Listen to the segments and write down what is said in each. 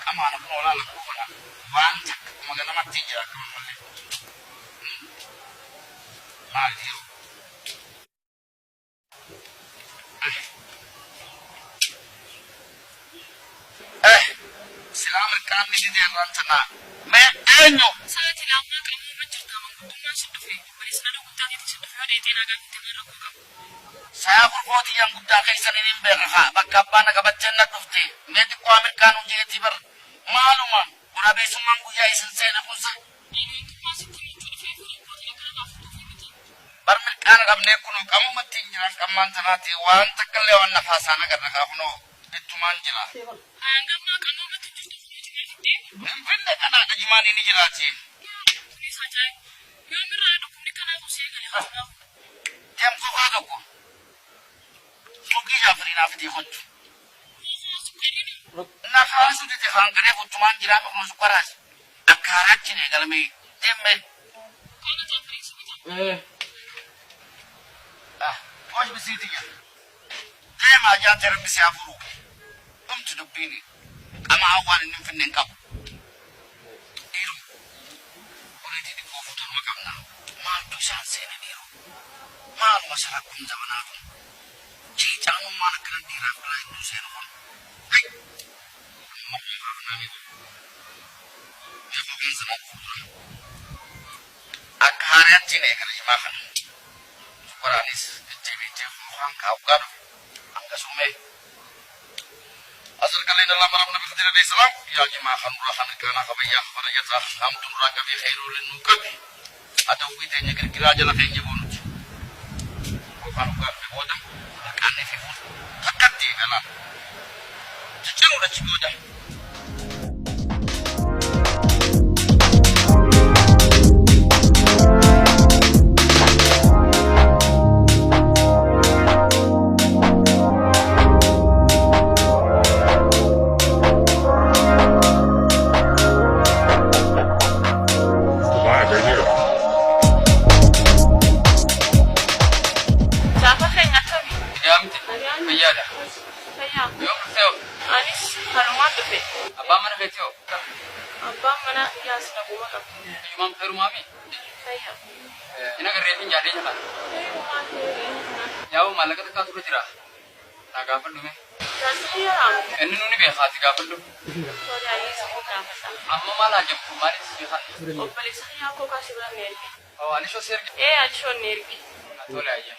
Come on, Pola, one Magana Tinja, Mario. Silam Khan di Rantana. May Ano. Sati lang na kamo magtama ko tunga sa tufi. Balis na ko tagi sa tufi o dito na gamit na ko. Saya ko di yang gudda kay sa nimbe ka bakka pa nagabatyan na tufti. Medyo ko Amerikano diya tibar. Maluma. Grabe sumang guya isan sena ko sa. Ini ko masiti ni tufi ko ko di ka na tufi. Barmekana gamne kuno kamu matinja kaman tanati wan takalewan na fasana ka kuno. Itumanjila. Anga ma kamo matinja tufi. Benda kana kajimani ni jilati. Ni saja. Yo mira do kuni kana ko se kali ha. Tem ko ka ko. Sugi jafri na fiti hot. Na khasu de hangare ko tuman jira ko su kwaras. Akara chine galme. Temme. Kana jafri su. Hoje bisiti ya. Tema ja ter bisi afuru. Tu do bini. Ama awan ni finen kap. Iro. Ore di ko futur makamna. Mal tu san sene iro. Mal masara kum zamana tu. Ji janu mana kan dira kala tu sene kon. Hai. Ma na ni. Ya ko kan sana futur. Akare chine kan makan. Koranis cewek orang kau kan angka sume asal kalian dalam malam nabi ketika Islam ya jemaah murahan kana kabayah pada yata hamdun rakabi khairul nukabi ada witanya kira-kira aja lah kayaknya bonus bukan bodoh kan ini takat di kanan jujur udah cibodah. Enu ni biasa tiga puluh. Amma malah jam kemarin sih kan. Oh, balik saya aku kasih bulan nergi. Oh, alisho sergi. Alisho nergi. Tole aja.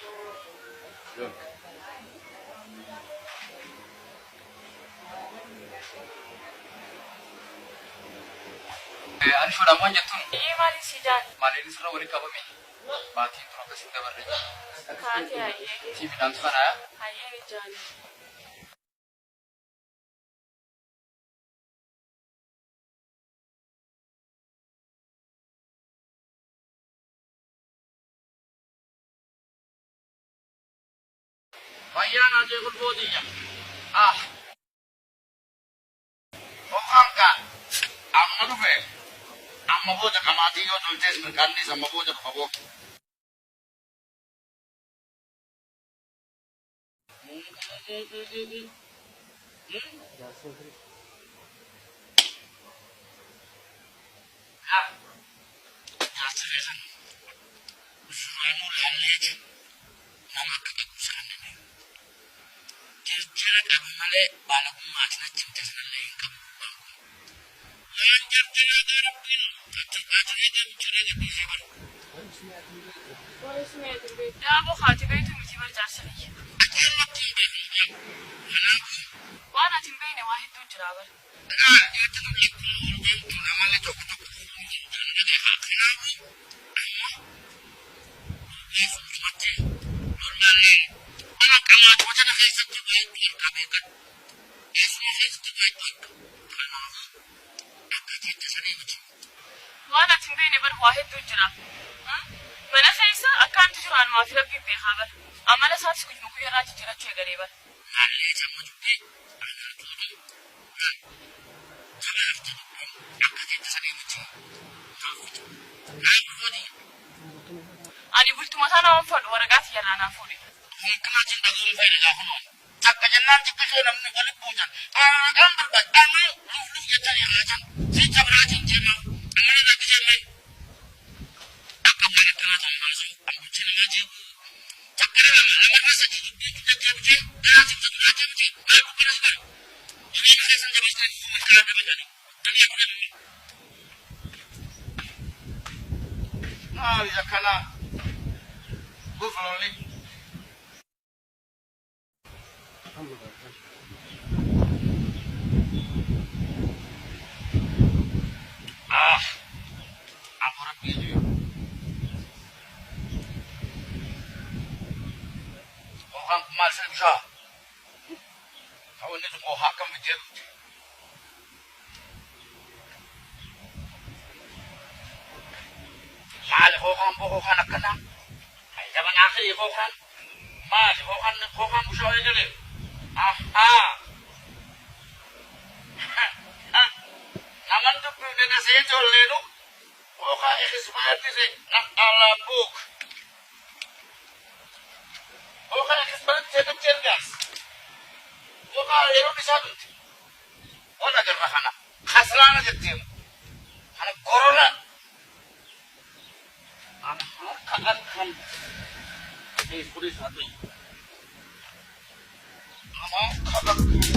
Alisho dah manja tuh. Mali sidan. Mali ini sudah boleh kabar mi. Mati tuh nak kasih kabar lagi. Kati aye. TV dan sana ya. Aye ni jani. Bayan aja berbodi ya. Orang kan. Amma tu be. Amma boja kamati yo tultes merkani sama boja kabo. Nama kebagusan ini. Cara kami malah balak macam cinta senang kamu bangku. Lanjut dengan darah pil. Kata ini mencuri di sebar. Dah bukan tiba itu mesti berjasa lagi. Akhir waktu ini. Kenapa? Wana tiba ini wahid tu jerabar. Itu itu namanya cokok. Jadi kenapa? Ini mati. Normal. Anak kamu macam mana sih sebab itu kami kan? وانا تنبيني بر واحد وجرا من أساسا أكان تجران ما في ربي بخبر أما لا ساتس كل مكوي راجع جرا شيء غريبا أنا قلت مثلا أنفر ورقات يلا أنا فوري ممكن أجي نقول فايدة كافنون تكجنان تكجون من كل بوجان أنا بربع أنا لوف يتاني عاجن في تبراجين جمع أنا لا تجمع أكمل كنا تمازو أم بتشيل ما جيب تكرر ما بس تجيب تجيب لا تجيب لا تجيب ما بكرة سبب ini saya saja bisa mengatakan begini. Ini apa ini? Ya karena buffalo ni. Apa rapi itu? Orang kemal saya bisa. Kau ni tu kau hakam betul. Mal kau kan kau kan nak kena. Hai, zaman akhir kau kan. Mal kau kan busau aja le. Naman tu kena saya jual le tu. Kau kan ekspat ni se nak alam buk. Kau kan ekspat cetak cergas. وقال يا ربي سابت ولا جرى خنا خسرانه جتيم انا كورونا انا كأكم في بوليس هذي انا كأكم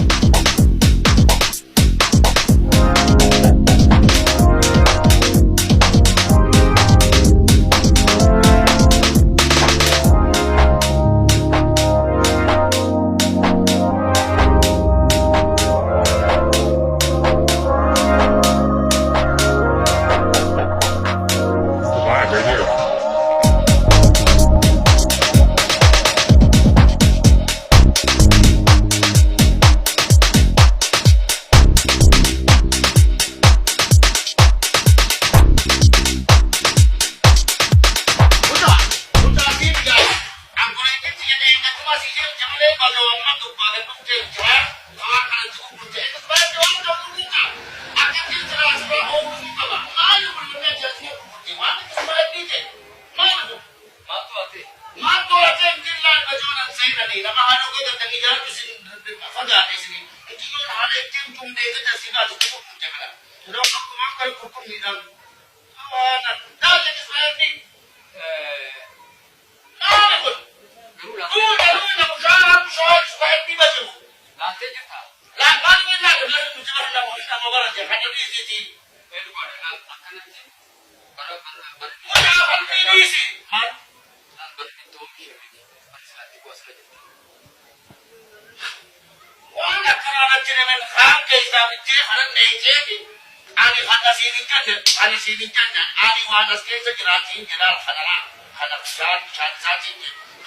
Sini kan, ani wanas kesa kiratin kira khana shan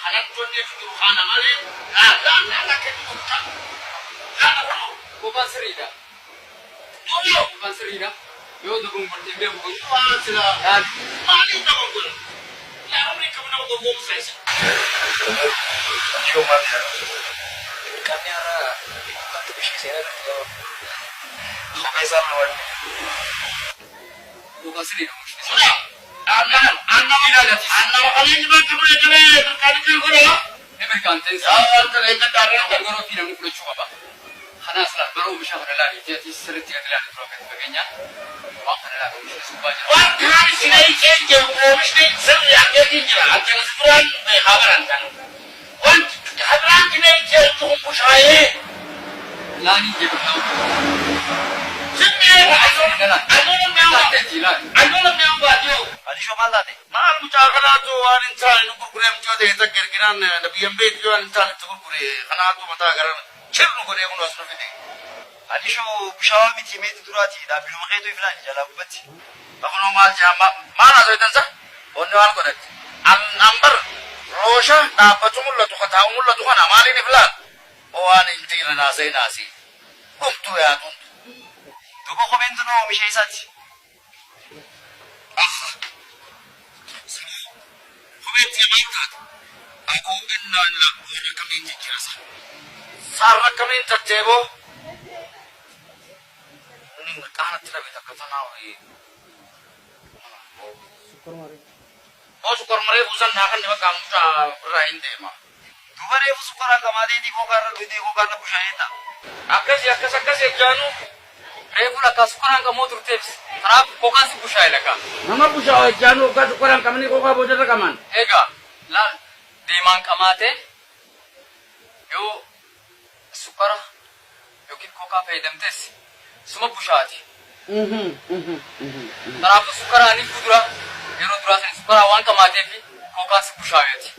khana tuan dia tu khana male, la ketu kan, khana tu. Bukan serida. Dulu. Bukan serida. Yo dukung bertiga bukan. Wah sila. Mali tak betul. Ya mereka mana betul saya. Cuma ya. Kami ada satu bisnis saya tu. Sampai sama wan. Bukan serida. Sudah. Anak kalian juga boleh terkali kau. Mereka anten. Terkait darah. Kalau tidak mungkin cuma apa. Karena setelah baru bisa berlari, jadi sering tidak terlihat progres sebagainya. Wah, karena bisa semuanya. Wah, hari sini kerja, mesti sering jadi jalan. Jangan sebulan berhabaran kan. Wah, habaran kini kerja cukup pusai. Lani dia berlalu. Sendiri, aku nak membuat tu. Adi shomal tadi. Mal mucakala tu anin cari nukur kurang jadi kita kira-kira ada BMB tu anin cari tu kurang. Karena tu mata agar cernu kurang yang luas lebih. Adi show bushawa miti meti durati. Dah belum kerja tu ilan jalan buat. Aku normal jama mana tu itu sah? Onyoan kau nak. Number Rosha, nak pacungul tu kata umul tu kan amal ini pelan. Oh anin tinggal nasi. Dhumtuu yaatuun. Duuba kopheen tun oomisha isaati. Kopheen yamaa taate. Akuu innaan la warra kamiin jijjiirasa. Saarra kamiin tatteeboo. Inni qaanatti dhabe takka tanaa horii. Sukar maree buusan naa kan nama qaamuudhaa irraa hin deema. Duuba reefu sukkaraan qamaadeetii kookaarra dhugdee kookaarra bushaayedha. Akkas eeggaanu. Reefu lakkaa sukkaraan qamoo turteef kanaaf kookaan si bushaayee lakkaa. Nama bushaa eeggaanu hoggaa sukkaraan qabanii kookaa boodarra qaban. Egaa laal deemaan qamaatee yoo sukkara yookiin kookaa fayyadamtes suma bushaati. Kanaafuu sukkaraanii fuuldura yeroo duraa sana sukkaraa waan qamaatee fi kookaan si bushaayeeti.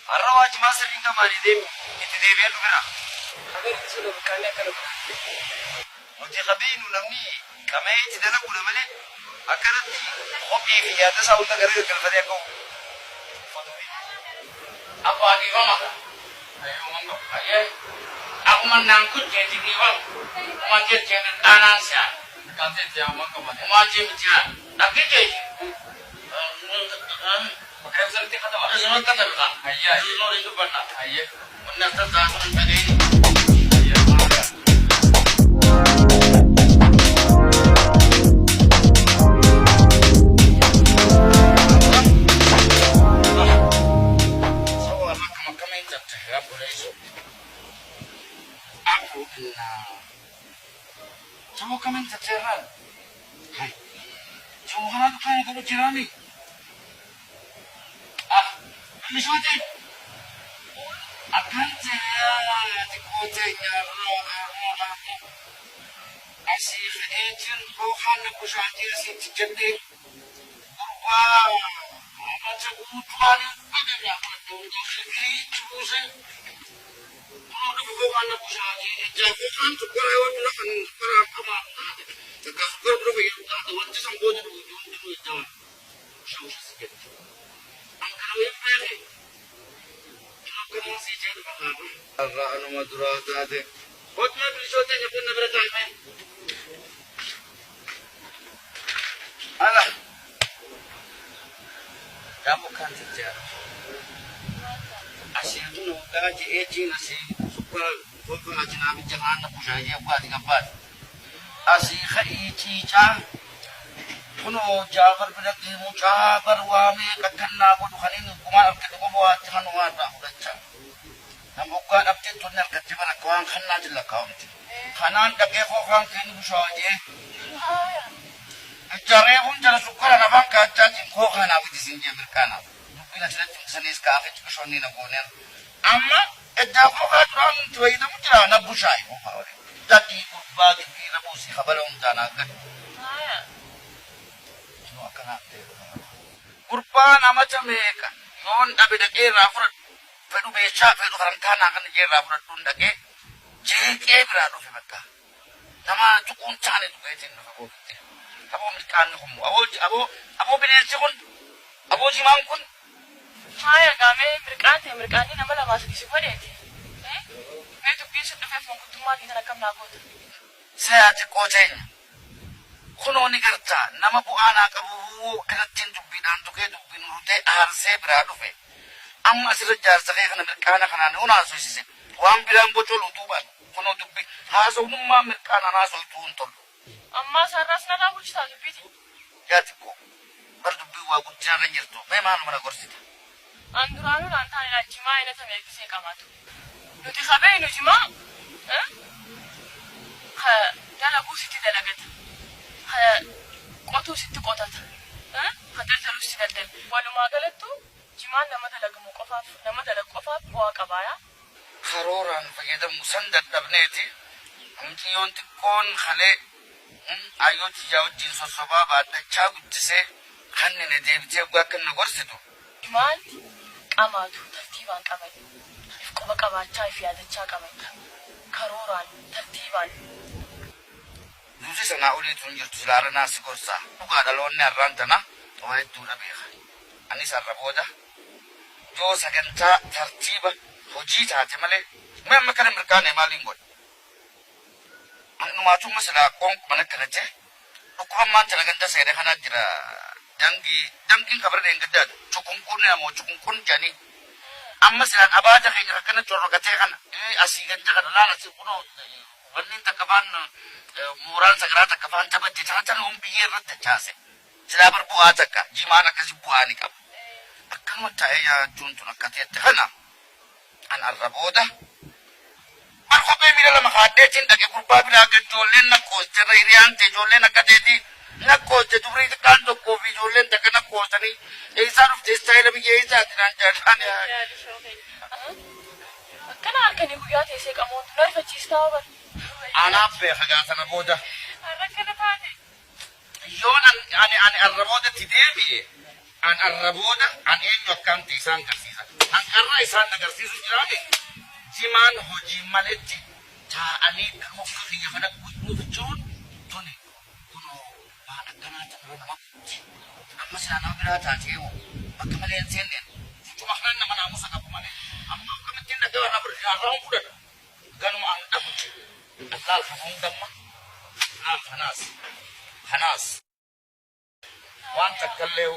Har'a waa jimaa sirriin qamaanii itti deebi'ee dhufeera. Agarri sun bukaanee akkana godha. Nuti qabeenu namni qamee itti dalagudha malee akkanatti kophee fi yaada isaa hunda gara galfatee akka Apa dhiifama? Akkuma naan kun jeeti dhiifama. Uma jeeti dhaanaan si'an. Kaanteetti yaa waan qabate. Uma jeeti jira. Dhaqee jeeti. Bakka ibsatti katama. Asuma katabta. Ayyaa. Noori dubbanna. Ayyee. Wanni akka taasisan hin dhageenye. Kamu kamen terceran. Hai. Jangan aku kamu kamu cerani. Ini suatu. Akan saya di kotanya roh. Asif ejen rohan aku saja si jadi. Wah, macam utuan ada yang untuk segeri terus. Kalau bukan aku saja, jangan terperangkap dengan perangkap. Tegak berapa yang tak wanti sampai di ujung itu. Susah sikit. Angkau yang mana? Kalau masih jadi bahan. Allah anu madura tadi. Hotnya berisotnya pun nak bertanya. Allah. Kamu kan tidak. Asyik tu nak kaji ejin asyik. Kau ngaji nabi jangan nak pusaya buat tiga empat. Asyik khai cica. Kuno jabar bedak di muka berwami katakan aku tu kan ini kumar kita buat jangan wada udah cak. Nampakkan update tu nak kerja mana kau ang kena jelah kau ni. Kanan dake kau ang kini pusaya. Jari pun jala sukar na bang kaca kau kan aku di sini berkana. Mungkin ada jenis kafe juga soni nak boner. Amma Ejako katron tuwa ita mo tira na busay mo pa uli. Dati bagi kira po si kabalong tanagan. Ano ka nga tayo? Kurpa na macameka. Yon abi dake rafurat. Pero becha pero karangkana kan je rafurat tun dake. Jeke berado fe baka. Nama tukun chane tu kaitin na ko. Abo mikan ko mo. Abo binesi kun. Abo jimang kun. Haya kami merkati nama lah masuk isi pada itu. Itu bisa dapat mengkutumah di dalam nakot. Saya cekoceng. Kuno ni kerja nama bu anak abu kerjin dubidan tuke dubin rute arse beradu fe. Amma sirjar sakay kana merkana kana nuna suisi. Wang bilang bocol utuban. Kuno dubi haso numma merkana naso tuntol. Amma sarras na lah bucita dubiti. Ya tiko. Berdubi wa gujana nyerto. Memang mana korsita. Anduranu lantan ila jima ina tamir kise kamatu. Nuti khabe inu jima? Dala kusiti dalagat. Qotu sitti qotat. Hadaldalu sitti daldal. Walumaa galattu jimaan nama dalagamu qofaaf nama dalag qofaaf bu'aa qabaaya. Karooraan fayyadamu san dadhabneeti. Amxiyoon xiqqoon halee ayyooti ijaa wajjin sossobaa baadhachaa guddisee kanneen deebitee akka na gorsitu. Jimaan qamaatu tartiibaan qaban. Qofa qabaachaa fi yaadachaa qaban. Karooraan tartiibaan. Nuti sanaa oliituun jirtu silaara naasi gorsaa. Dhugaa dhaloonni har'aan tana waayittuudha beeka. Anis har'a booda yoo sagantaa tartiiba hojii taate malee amma kana mirkaane maaliin godha. Cuma sila kong mana kerja. Ukuman talaga nda sa kana jira dangi kabar de ngada cukungkun ya mo cukungkun jani. Amma sila abaja kay kana choro gate kana. Asigan jaga lala si kuno. Wannan takaban moral sagara takaban tabat tata umpir rat chase. Sila berbuat ka jimana kasi buani ka. Akang mataya junto na katet kana. An araboda. Ako pa mila la makadecin dagi kurba bila jolen na costa na iriante jolen na kadedi na costa tubri kanto ko vi jolen da kana costa ni isa of this style bi isa tinan jatan ya kana arkani guyate se kamot nar fachista ba ana pe haga sana boda arkana tane yonan ani arraboda tidebi an arraboda an enyo kanti san garsisa an karra isan garsisu jirani Jiman hoji maleti ta ani kamu kaki ya kana kuchun tone kuno ba kana ta na amma sai na bira ta tewo baka malen senen kuma kan na mana musa ka kuma ne amma kuma tin da ga na bur ya ran kuda ganu an dafu Allah ka mun damma na hanas wan takallew